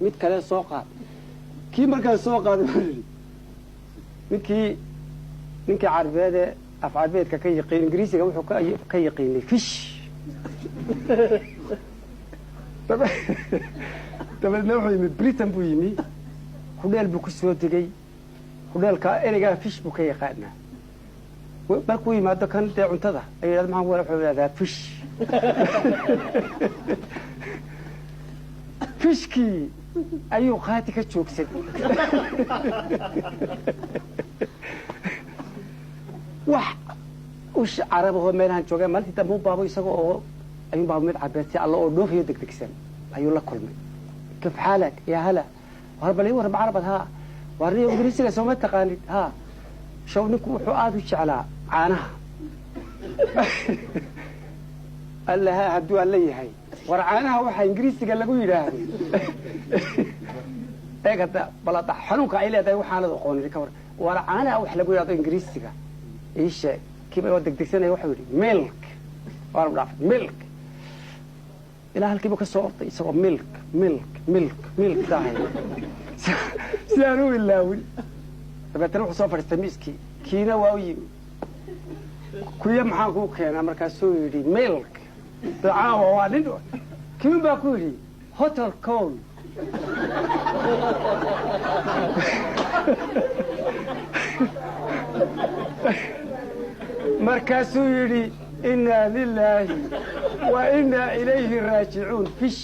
mid kale soo qaad kii markaa soo qaaday ninkii carbeede af carbeedka ka yaqiin ingiriisiga wuxuu ka yaqiinay fish dabeedna wuxuu yimid britain buu yimi hudheel buu ku soo degay hudheelka ereygaa fish buu ka yaqaanaa markuu yimaado kan dee cuntada ay yidhahdo maxaan wuxuu yidhahdaa fish fishkii ayuu qaati ka joogsaday wax ush carabahoo meelahan joogay maalintii dambe u baabo isaga oo ayuu baabo mid cabeertay alla oo dhoofiyo degdegsan ayuu la kulmay kif xaalak yaa hala warbali warba carabad haa warniyo ingiriisiga soo ma taqaanid haa show ninku wuxuu aad u jeclaa caanaha allaha hadduu alla yahay war caanaha waxaa ingiriisiga lagu yidhaahdo eegada balada xanuunka ay leedahay waxaanad aqoonin ka war caanaha wax lagu yidhahdo ingiriisiga ii sheeg kiiba oo degdegsanaya wuxuu yidhi milk waa la dhaafay milk ilaa halkiiba ka soo ortay isagoo milk tahay sidaan u ilaawin dabeetana wuxuu soo fadhiistay miiskii kiina waa u yimi kuya maxaan kuu keenaa markaasuu yidhi milk dacaawa waa nin kimin baa ku yidhi hotel col markaasuu yidhi inaa lilaahi wa inaa ilayhi raajicuun fish